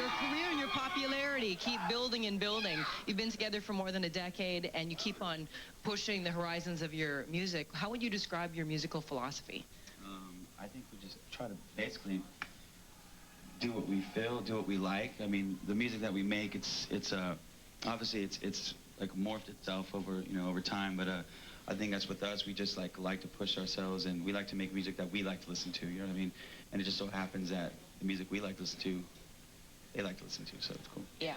career and your popularity keep building and building. You've been together for more than a decade, and you keep on pushing the horizons of your music. How would you describe your musical philosophy? I think we just try to basically do what we feel, do what we like. I mean, the music that we make, it's obviously it's like morphed itself over time, but I think that's with us. We just like to push ourselves, and we like to make music that we like to listen to. You know what I mean? And it just so happens that the music we like to listen to, they like to listen to, so it's cool. Yeah.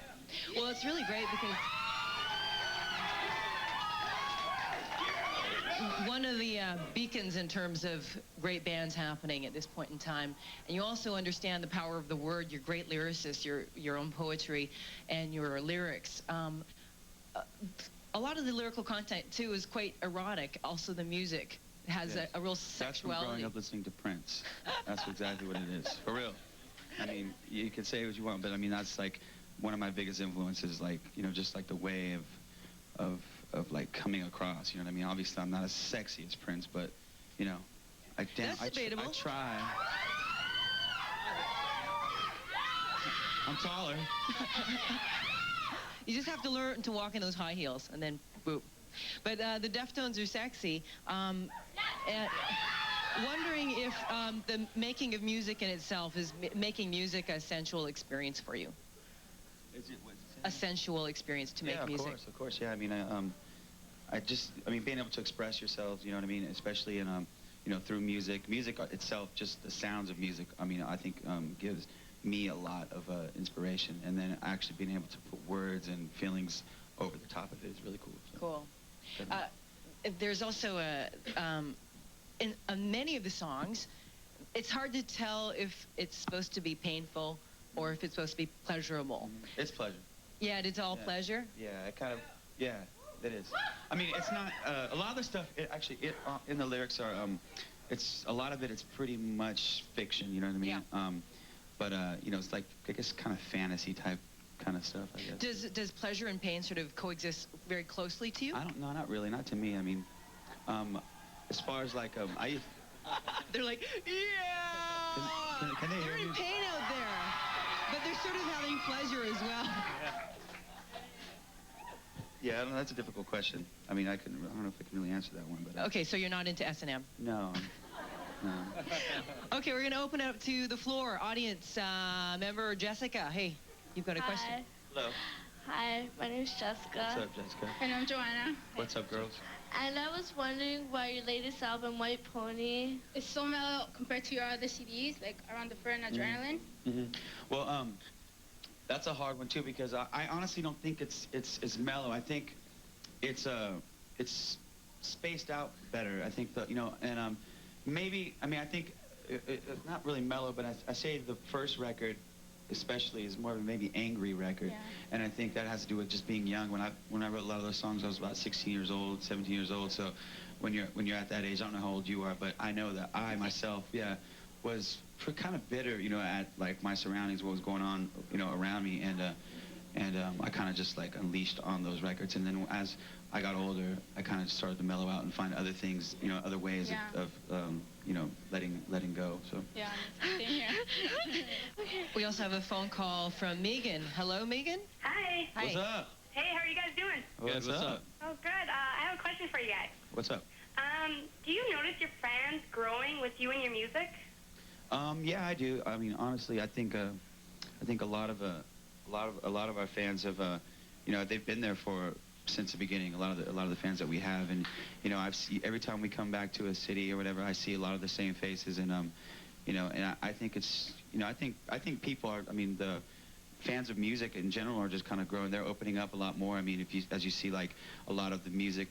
Well, it's really great because one of the beacons in terms of great bands happening at this point in time, and you also understand the power of the word. You're a great lyricist, your own poetry, and your lyrics. A lot of the lyrical content, too, is quite erotic. Also, the music has a real sexuality. That's from growing up listening to Prince. That's exactly what it is, for real. I mean, you can say what you want, but I mean, that's like one of my biggest influences, like, you know, just like the way of like coming across, you know what I mean? Obviously, I'm not as sexy as Prince, but, you know, I try. I'm taller. You just have to learn to walk in those high heels, and then boop. But the Deftones are sexy. Wondering if the making of music in itself is making music a sensual experience for you. Is it what? A sensual experience to make music. Of course, yeah. I mean, I mean, being able to express yourselves, you know what I mean, especially in, you know, through music. Music itself, just the sounds of music, I mean, I think gives me a lot of inspiration, and then actually being able to put words and feelings over the top of it is really cool. So. Cool. There's also in many of the songs, it's hard to tell if it's supposed to be painful or if it's supposed to be pleasurable. It's pleasure. Yeah, it's all pleasure? Yeah, it is. I mean, it's not, a lot of the stuff, in the lyrics are, a lot of it's pretty much fiction, you know what I mean? Yeah. But, you know, it's like, I guess, kind of fantasy type kind of stuff, I guess. Does pleasure and pain sort of coexist very closely to you? No, not really, not to me. I mean, as far as like, They're like, yeah! Can they They're hear in me? pain out there, but they're sort of having pleasure as well. Yeah, I don't know, that's a difficult question. I mean, I don't know if I can really answer that one, but... Okay, so you're not into S&M? No. Okay, we're going to open it up to the floor. Audience member Jessica, hey, you've got a question. Hello. Hi, my name's Jessica. What's up, Jessica? And I'm Joanna. What's up, girls? And I was wondering why your latest album, White Pony... It's so mellow compared to your other CDs, like Around the Fur and Adrenaline. Well, that's a hard one too, because I honestly don't think it's mellow. I think it's spaced out better. I think that, you know, and maybe, I mean, I think it's not really mellow, but I say the first record especially is more of a maybe angry record. Yeah. And I think that has to do with just being young. When I wrote a lot of those songs, I was about 16 years old, 17 years old. So when you're at that age, I don't know how old you are, but I know that I myself, was kind of bitter, you know, at like my surroundings, what was going on, you know, around me, and I kind of just like unleashed on those records. And then as I got older, I kind of started to mellow out and find other things, you know, other ways of you know, letting go. So. Yeah, same here. We also have a phone call from Megan. Hello, Megan. Hi. Hi. What's up? Hey, how are you guys doing? What's up? Oh, good. I have a question for you guys. What's up? Do you notice your fans growing with you and your music? Yeah, I do. I mean, honestly, I think a lot of our fans have, you know, they've been there since the beginning. A lot of the fans that we have, and you know, every time we come back to a city or whatever, I see a lot of the same faces, and you know, and I think it's, you know, I think people are, I mean, the fans of music in general are just kind of growing. They're opening up a lot more. I mean, as you see, like a lot of the music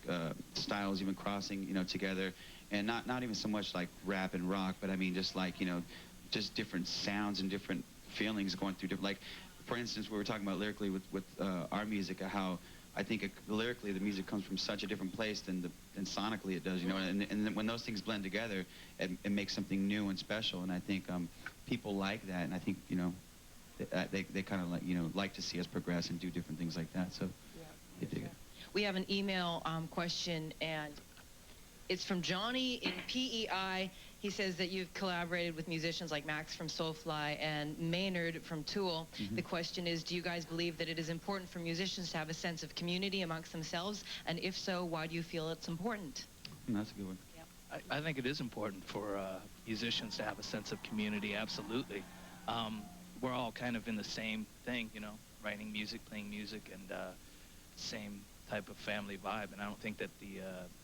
styles even crossing, you know, together, and not even so much like rap and rock, but I mean just like, you know, just different sounds and different feelings going through different, like, for instance, we were talking about lyrically with our music, how I think lyrically the music comes from such a different place than sonically it does, you know, and then when those things blend together, it makes something new and special, and I think people like that, and I think, you know, they kind of like, you know, like to see us progress and do different things like that, so they dig it. We have an email question, and it's from Johnny in PEI, He says that you've collaborated with musicians like Max from Soulfly and Maynard from Tool. The question is, do you guys believe that it is important for musicians to have a sense of community amongst themselves? And if so, why do you feel it's important? That's a good one. I think it is important for musicians to have a sense of community, absolutely. We're all kind of in the same thing, you know, writing music, playing music, and same type of family vibe. And I don't think that the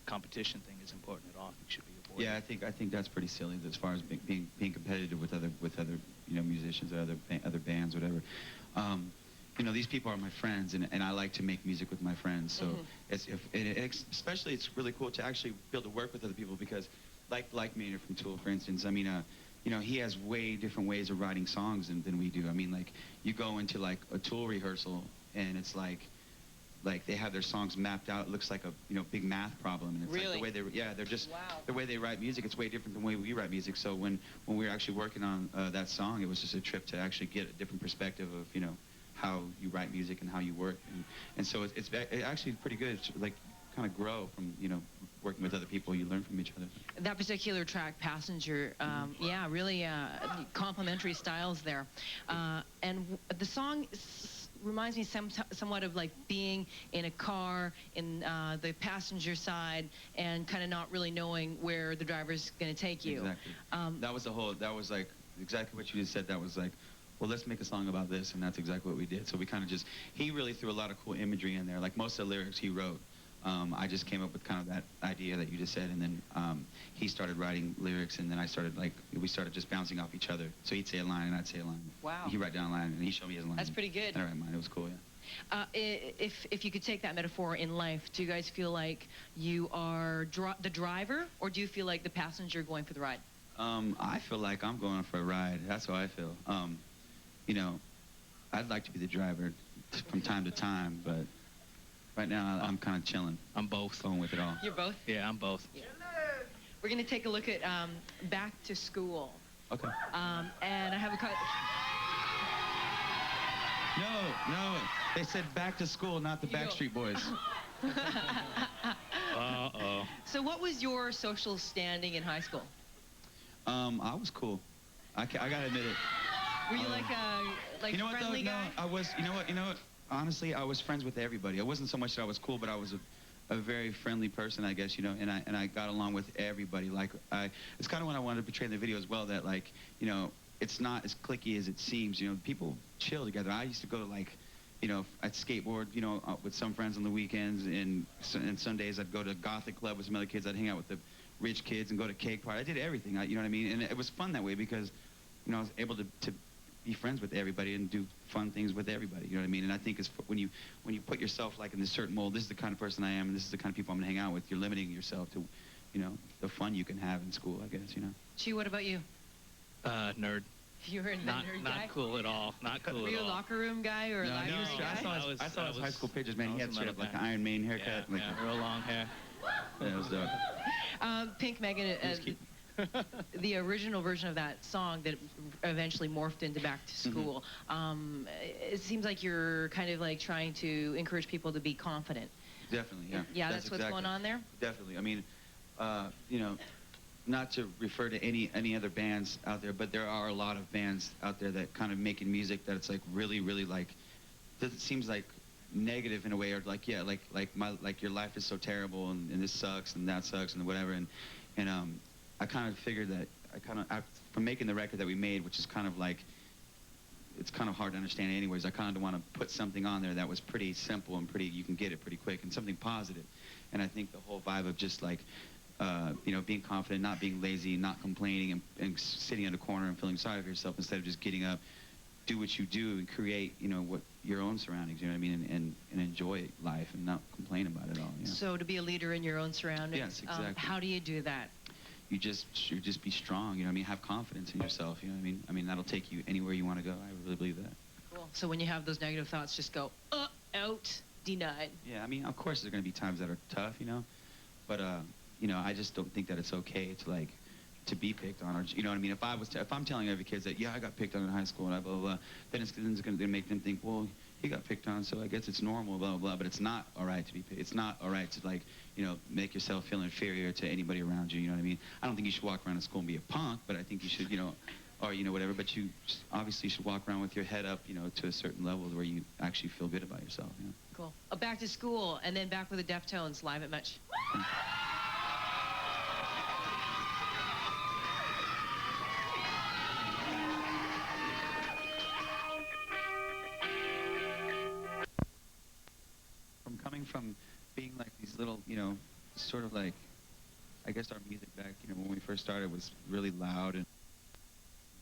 competition thing is important at all. It should be avoided. Yeah, I think that's pretty silly as far as being competitive with other musicians or other bands, whatever. You know, these people are my friends, and I like to make music with my friends. So especially it's really cool to actually be able to work with other people, because like Maynard from Tool, for instance. I mean, you know, he has way different ways of writing songs than we do. I mean, like, you go into like a Tool rehearsal and it's like they have their songs mapped out. It looks like a big math problem, and it's like the way they're just the way they write music. It's way different than the way we write music. So when we were actually working on that song, it was just a trip to actually get a different perspective of how you write music and how you work, and so it's actually pretty good. It's like kind of grow from working with other people. You learn from each other. That particular track, Passenger, yeah, really complementary styles there, and the song reminds me somewhat of like being in a car in the passenger side and kind of not really knowing where the driver's going to take you. Exactly. That was like exactly what you just said. That was like, well, let's make a song about this, and that's exactly what we did. So we kind of he really threw a lot of cool imagery in there. Like most of the lyrics he wrote, I just came up with kind of that idea that you just said, and then he started writing lyrics, and then we started just bouncing off each other. So he'd say a line, and I'd say a line. Wow. He'd write down a line, and he'd show me his line. That's pretty good. And I write mine. It was cool, yeah. If you could take that metaphor in life, do you guys feel like you are the driver, or do you feel like the passenger going for the ride? I feel like I'm going for a ride. That's how I feel. I'd like to be the driver from time to time, but right now I'm kind of chilling. I'm both. Going with it all. You're both? Yeah, I'm both. Yeah. We're going to take a look at Back to School. Okay. And I have a... No. They said Back to School, not the Backstreet Boys. Uh-oh. So what was your social standing in high school? I was cool. I gotta admit it. Were you like friendly guy? No, I was. You know what? Honestly, I was friends with everybody. I wasn't so much that I was cool, but I was a very friendly person, I guess. And I got along with everybody. Like it's kind of what I wanted to portray in the video as well. That it's not as cliquey as it seems. People chill together. I used to go to I'd skateboard, with some friends on the weekends, and Sundays I'd go to a Gothic club with some other kids. I'd hang out with the rich kids and go to cake party. I did everything. You know what I mean? And it was fun that way because, I was able to be friends with everybody and do fun things with everybody. You know what I mean? And I think it's when you put yourself like in this certain mold, this is the kind of person I am, and this is the kind of people I'm gonna hang out with. You're limiting yourself to, the fun you can have in school, I guess. Chi, what about you? Nerd. You were a nerd guy? Not cool at all. Not cool at all. Were you a locker room guy or a library guy? I saw his high school pictures, man. He had straight up like an Iron Maiden haircut. Yeah, real long hair. Yeah, it was dope. Pink Megan, the original version of that song that eventually morphed into Back to School, it seems like you're kind of like trying to encourage people to be confident. Definitely, yeah. Yeah, that's what's going on there? Definitely. I mean, not to refer to any other bands out there, but there are a lot of bands out there that kind of making music that it's like really, really like, it seems like negative in a way, or like, yeah, like your life is so terrible, and this sucks and that sucks and whatever, and I kind of figured that from making the record that we made, which is kind of like, it's kind of hard to understand anyways, I kind of want to put something on there that was pretty simple and you can get it pretty quick, and something positive. And I think the whole vibe of just like, being confident, not being lazy, not complaining, and sitting in a corner and feeling sorry for yourself instead of just getting up, do what you do and create, what your own surroundings, you know what I mean, and enjoy life and not complain about it all. So to be a leader in your own surroundings, yes, exactly. How do you do that? You just be strong, you know what I mean? Have confidence in yourself, you know what I mean? I mean, that'll take you anywhere you want to go. I really believe that. Cool. So when you have those negative thoughts, just go, out, denied. Yeah, I mean, of course there's going to be times that are tough, but, I just don't think that it's okay to be picked on, or, you know what I mean? If I'm telling every kid that, yeah, I got picked on in high school and blah, blah, blah, then it's going to make them think, well, he got picked on, so I guess it's normal, blah, blah, blah. But it's not all right to be picked. It's not all right to, like, you know, make yourself feel inferior to anybody around you, you know what I mean? I don't think you should walk around in school and be a punk, but I think you should, you know, or, you know, whatever. But you obviously should walk around with your head up, you know, to a certain level where you actually feel good about yourself, you know? Cool. Back to school, and then back with the Deftones, live at Much. From being like these little, you know, sort of like, I guess our music back, you know, when we first started was really loud, and,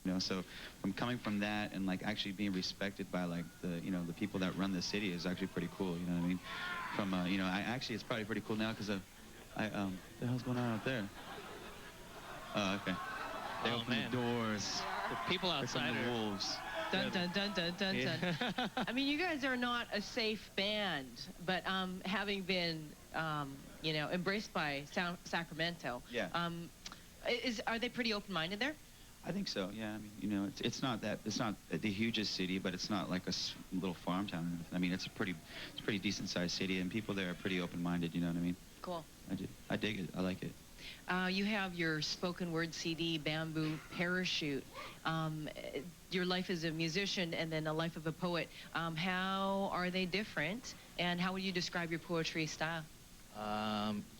you know, so from coming from that and like actually being respected by like the, you know, the people that run the city is actually pretty cool, you know what I mean? From, you know, it's probably pretty cool now because the hell's going on out there? Oh, okay. They open the doors. The people outside are the wolves. Dun, dun, dun, dun, dun, dun. I mean, you guys are not a safe band, but having been, you know, embraced by Sacramento, yeah. Are they pretty open-minded there? I think so. Yeah. I mean, you know, it's not the hugest city, but it's not like a little farm town or anything. I mean, it's a pretty decent-sized city, and people there are pretty open-minded. You know what I mean? Cool. I dig it. I like it. You have your spoken word CD, Bamboo Parachute. Your life as a musician and then a life of a poet. How are they different? And how would you describe your poetry style?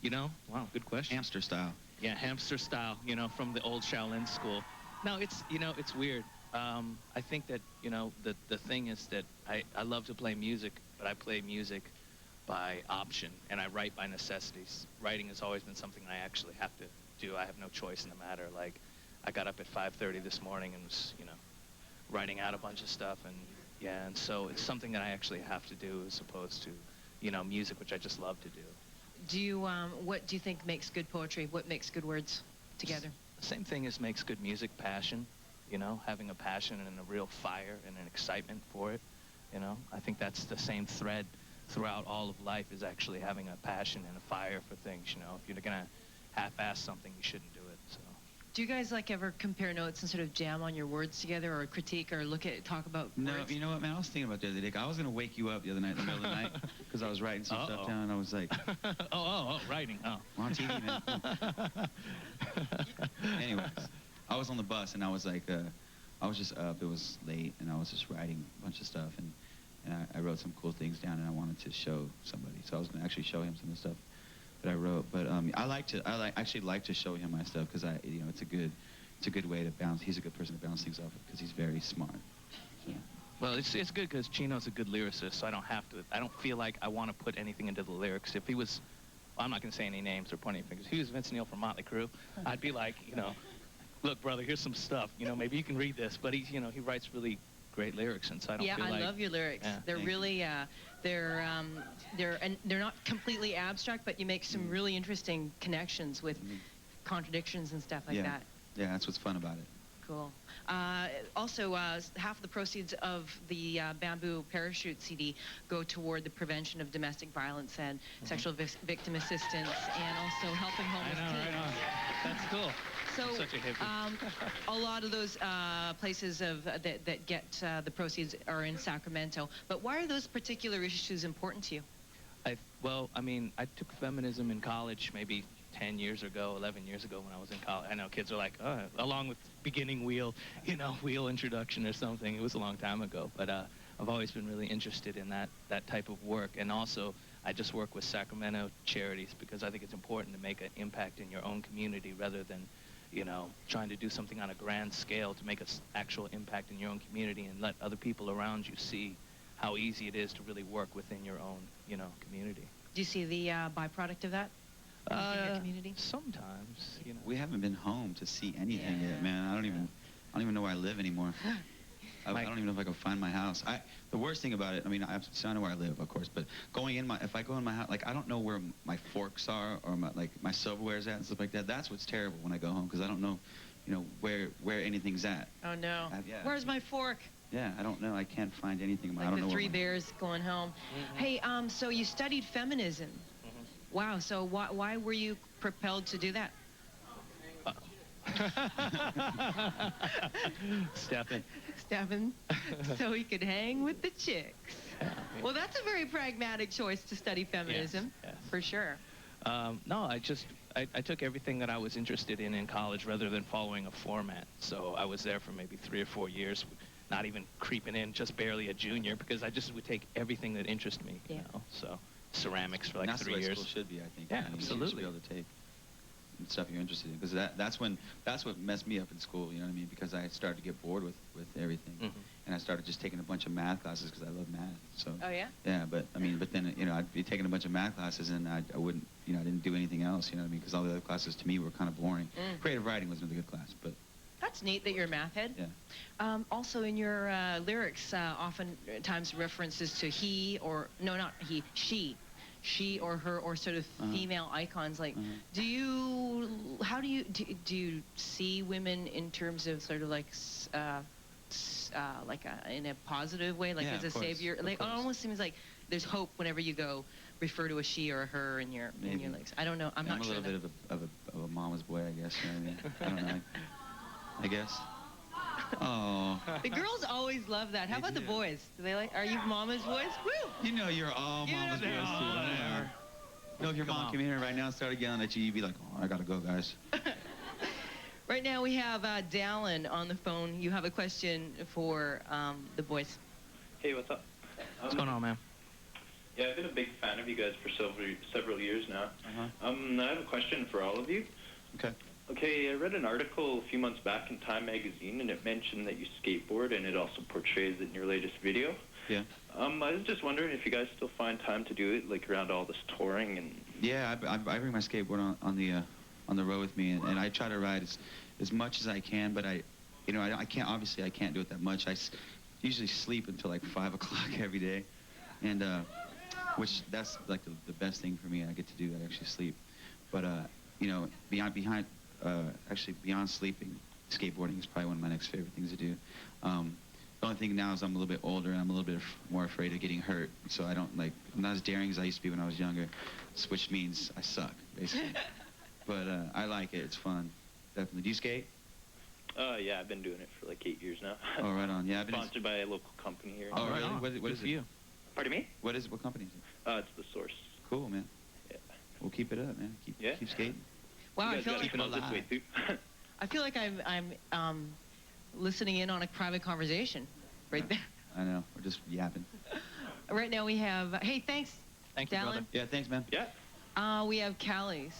You know, wow, good question. Hamster style. Yeah, hamster style, you know, from the old Shaolin school. No, it's, you know, it's weird. I think that, you know, the thing is that I love to play music, but I play music by option, and I write by necessities. Writing has always been something I actually have to do. I have no choice in the matter. Like, I got up at 5:30 this morning and was, you know, writing out a bunch of stuff, and yeah, and so it's something that I actually have to do as opposed to, you know, music, which I just love to do. Do you, what do you think makes good poetry? What makes good words together? Same thing as makes good music, passion, you know, having a passion and a real fire and an excitement for it, you know. I think that's the same thread throughout all of life, is actually having a passion and a fire for things, you know. If you're gonna half-ass something, you shouldn't do it, so. Do you guys like ever compare notes and sort of jam on your words together, or critique, or talk about No, words? you know what, man, I was thinking about the other day. I was gonna wake you up the other night in the middle of the night because I was writing some stuff down, and I was like, writing, we're on TV, man. Anyways, I was on the bus, and I was like, I was just up. It was late, and I was just writing a bunch of stuff, and I wrote some cool things down, and I wanted to show somebody. So I was gonna actually show him some of the stuff that I wrote. But I actually like to show him my stuff because you know, it's a good way to bounce. He's a good person to bounce things off of because he's very smart. So. Well, it's good because Chino's a good lyricist, so I don't feel like I want to put anything into the lyrics. If he was, well, I'm not gonna say any names or point any fingers. If he was Vince Neil from Motley Crue, I'd be like, you know, look, brother, here's some stuff. You know, maybe you can read this. But he, you know, he writes really great lyrics, and so I don't feel like... Yeah, I love your lyrics. Yeah, they're really, they're not completely abstract, but you make some really interesting connections with contradictions and stuff like that. Yeah, that's what's fun about it. Cool. Also, half of the proceeds of the Bamboo Parachute CD go toward the prevention of domestic violence and sexual victim assistance, and also helping homeless kids. Right on. That's cool. So, such a hippie. a lot of those places that get the proceeds are in Sacramento. But why are those particular issues important to you? Well, I mean, I took feminism in college maybe 10 years ago, 11 years ago when I was in college. I know kids are like, oh, along with beginning wheel, you know, wheel introduction or something. It was a long time ago. But I've always been really interested in that type of work. And also, I just work with Sacramento charities because I think it's important to make an impact in your own community rather than, you know, trying to do something on a grand scale to make an actual impact in your own community and let other people around you see how easy it is to really work within your own, you know, community. Do you see the byproduct of that in your community? Sometimes, you know. We haven't been home to see anything yet, man. I don't even know where I live anymore. I don't even know if I can find my house. The worst thing about it, I mean, I know where I live, of course, but if I go in my house, like, I don't know where my forks are or my silverware's at and stuff like that. That's what's terrible when I go home, because I don't know, you know, where anything's at. Oh, no. Yeah. Where's my fork? Yeah, I don't know. I can't find anything. Like I don't know. The Three Bears going home. Hey, so you studied feminism. Wow, so why were you propelled to do that? Stephen. So he could hang with the chicks. Yeah, Well, that's a very pragmatic choice to study feminism, yes. for sure. No, I took everything that I was interested in college rather than following a format. So I was there for maybe 3 or 4 years, not even creeping in, just barely a junior, because I just would take everything that interested me. You know? So ceramics for like that's 3 the way years. school should be, I think. Yeah, I mean, you absolutely. should be able to take stuff you're interested in, because that's what messed me up in school. You know what I mean? Because I started to get bored with everything, and I started just taking a bunch of math classes because I love math. So. Oh yeah. Yeah, but then I'd be taking a bunch of math classes and I wouldn't, I didn't do anything else. You know what I mean? Because all the other classes to me were kind of boring. Creative writing was another good class, but. That's neat that you're a math head. Yeah. Also, in your lyrics, oftentimes references to he or no, not he, she or her, or sort of female icons. Like, do you see women in terms of sort of like in a positive way, like Yeah, as a of course, savior? of Like, it course. almost seems like there's hope whenever you go refer to a she or a her in your lyrics. I don't know. I'm not sure. I'm a little bit of a mama's boy, I guess. You know what I mean? I don't know. I guess. Oh. The girls always love that. How They about the do. boys? Do they like? Are you mama's boys? Woo! You know you're all Give it mama's up boys there. too. Whatever. No, if your Come mom on. came here right now and started yelling at you, you'd be like, oh, I gotta go, guys. Right now we have Dallin on the phone. You have a question for the boys. Hey, what's up? What's going on, man? Yeah, I've been a big fan of you guys for several years now. I have a question for all of you. Okay. Okay, I read an article a few months back in Time magazine, and it mentioned that you skateboard, and it also portrays it in your latest video. Yeah. I was just wondering if you guys still find time to do it, like around all this touring and. Yeah, I bring my skateboard on the road with me, and I try to ride as much as I can, but I can't, obviously I can't do it that much. I usually sleep until like 5 o'clock every day, and which that's like the best thing for me. I get to do that, actually sleep. But beyond sleeping, skateboarding is probably one of my next favorite things to do. The only thing now is I'm a little bit older and I'm a little bit more afraid of getting hurt, so I'm not as daring as I used to be when I was younger, which means I suck, basically. But I like it. It's fun. Definitely. Do you skate? Yeah, I've been doing it for like 8 years now. Oh, right on. Yeah, I've been Sponsored by a local company here. Oh, Right really? on. What Good is for it? you. Pardon me? What company is it? It's The Source. Cool, man. Yeah. We'll keep it up, man. Keep skating. Wow, You I guys feel gotta like come out this way too. I feel like I'm listening in on a private conversation right there. I know. We're just yapping. Right now we have. Hey, thanks, Thank you, brother. Dallin. Yeah, thanks, man. Yeah. We have Callies.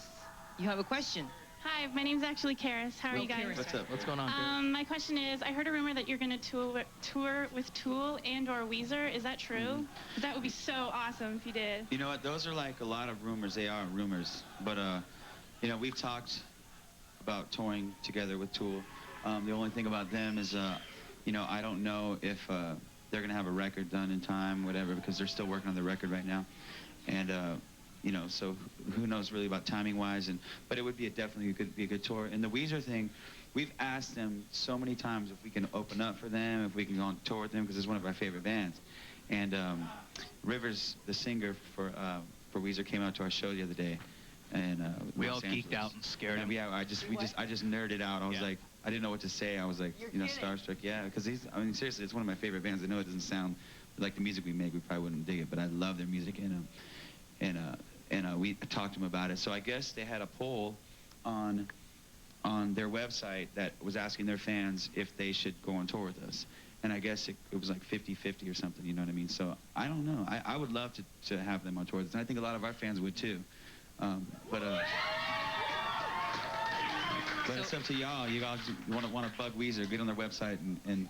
You have a question. Hi, my name's actually Karis. How are you guys? What's up? What's going on, Karen? My question is, I heard a rumor that you're going to tour with Tool and/or Weezer. Is that true? That would be so awesome if you did. You know what? Those are like a lot of rumors. They are rumors. But, we've talked about touring together with Tool. The only thing about them is, I don't know if they're going to have a record done in time, whatever, because they're still working on the record right now. And, so who knows really about timing-wise. But it would be definitely be a good tour. And the Weezer thing, we've asked them so many times if we can open up for them, if we can go on tour with them, because it's one of our favorite bands. And Rivers, the singer for Weezer, came out to our show the other day, and We all Los geeked Angeles. out and scared him. Yeah, I just nerded out. I was like, I didn't know what to say. I was like, starstruck. Yeah, because seriously, it's one of my favorite bands. I know it doesn't sound like the music we make. We probably wouldn't dig it, but I love their music, and we talked to them about it. So I guess they had a poll on their website that was asking their fans if they should go on tour with us. And I guess it was like 50-50 or something, you know what I mean? So I don't know. I would love to have them on tour with us, and I think a lot of our fans would too. But it's up to y'all. You guys want to bug Weezer, get on their website and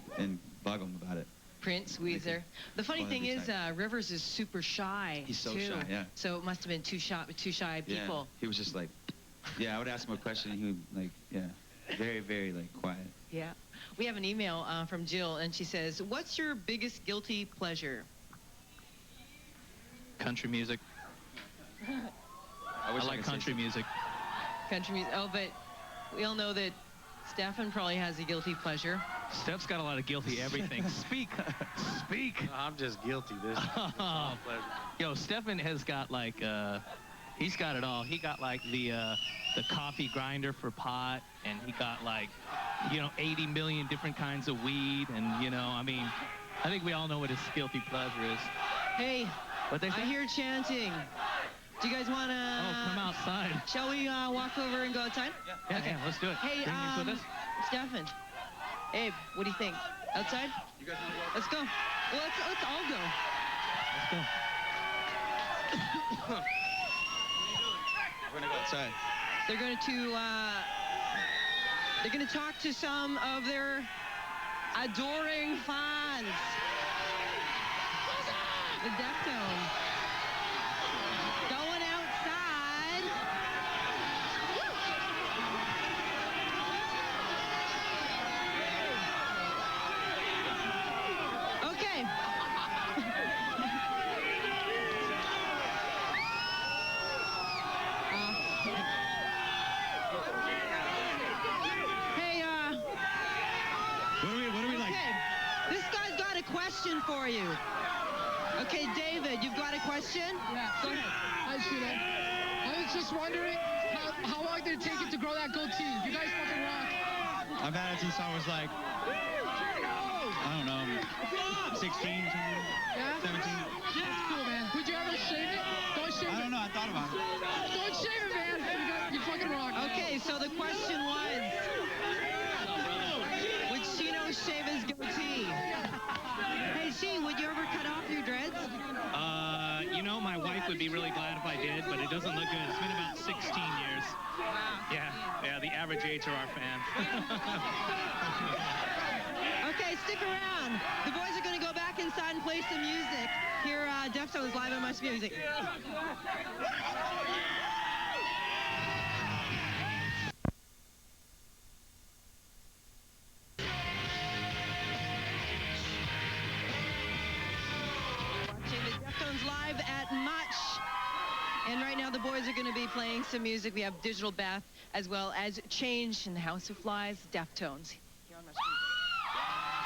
bug them about it. Prince, Weezer. The funny Oh, that'd thing be is, tight. Rivers is super shy. He's so too. shy, yeah. So it must have been two shy people. Yeah, he was just like, I would ask him a question, and he would very, very quiet. Yeah. We have an email from Jill, and she says, "What's your biggest guilty pleasure?" Country music. I like country music. Country music. Oh, but we all know that Stephen probably has a guilty pleasure. Steph's got a lot of guilty everything. Speak. I'm just guilty. This is all pleasure. Yo, Stephen has got he's got it all. He got the coffee grinder for pot, and he got 80 million different kinds of weed, and I think we all know what his guilty pleasure is. Hey, What they say? I hear chanting. Do you guys want to... Oh, come outside. Shall we walk over and go outside? Yeah, Okay. yeah, let's do it. Hey, Bring these with us. Stephen. Abe, what do you think? Outside? You guys want to go? Let's go. Well, let's all go. Let's go. We're gonna go outside. They're going to talk to some of their adoring fans. The Deftones. Going outside. Okay. Hey, What do we like? okay. This guy's got a question for you. Okay, David, you've got a question? Yeah. Go ahead. Hi, Chino. I was just wondering, how long did it take you to grow that goatee? You guys fucking rock. I've had it since I was like, I don't know, 16, something, Yeah? 17. That's cool, man. Would you ever shave it? Don't shave I it. don't know, I thought about it. Don't shave it, man. You fucking rock. Okay, so the question was, would Chino shave his goatee? Hey, Chi, would you ever cut off your dreads? You know, my wife would be really glad if I did, but it doesn't look good. It's been about 16 years. Yeah, the average age of our fan. Okay, stick around. The boys are going to go back inside and play some music. Here, Deftones live on Much Music. Watching the Deftones live at Much. And right now the boys are going to be playing some music. We have Digital Bath as well as Change in the House of Flies, Deftones. Here on Much Music.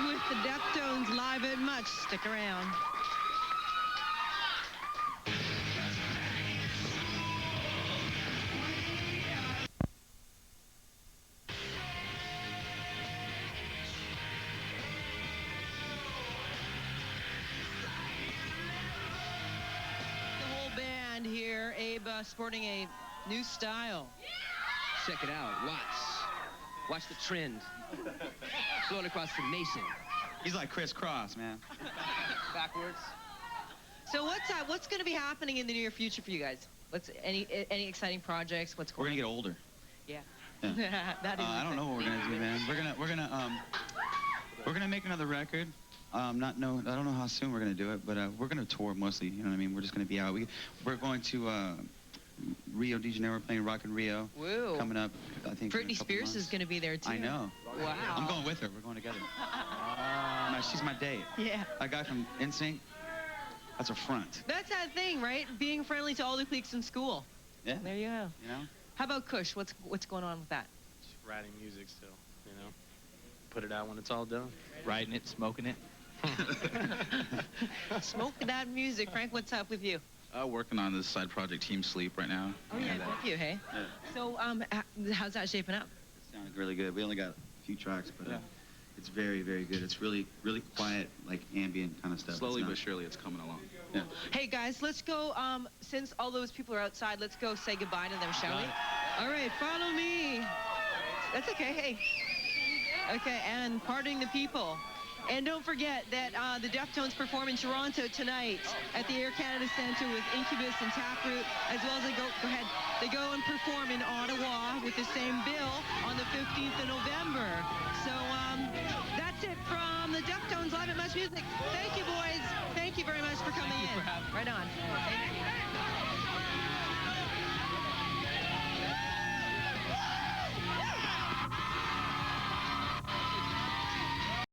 with the Deftones live at Much. Stick around. The whole band here, Abe sporting a new style. Check it out. Watch the trend. Flowing across the nation. He's like crisscross, man. Backwards. So what's going to be happening in the near future for you guys? Any exciting projects? What's We're going gonna get older. Yeah. Yeah. That is I don't know what we're gonna do, man. We're gonna make another record. I don't know how soon we're gonna do it, but we're gonna tour mostly. You know what I mean? We're just gonna be out. We're going to Rio de Janeiro. We're playing Rock in Rio. Woo. Coming up, I think. Britney Spears is going to be there too. I know. Wow. I'm going with her. We're going together. She's my date. Yeah. That guy from NSYNC. That's a front. That's that thing, right? Being friendly to all the cliques in school. Yeah. There you go. You know. How about Kush? What's going on with that? Just writing music still, you know. Put it out when it's all done. Writing it, smoking it. Smoke that music. Frank, what's up with you? Working on this side project, Team Sleep, right now. Oh yeah, thank you. Hey. Yeah. So how's that shaping up? It sounded really good. We only got a few tracks, but it's very, very good. It's really, really quiet, like ambient kind of stuff. Slowly but surely, it's coming along. Yeah. Hey guys, let's go. Since all those people are outside, let's go say goodbye to them, shall we? All right, follow me. That's okay. Hey. Okay, and parting the people. And don't forget that the Deftones perform in Toronto tonight at the Air Canada Centre with Incubus and Taproot, as well as they go and perform in Ottawa with the same bill on the 15th of November. So that's it from the Deftones live at Much Music. Thank you, boys. Thank you very much for coming in. Right on. Thank you.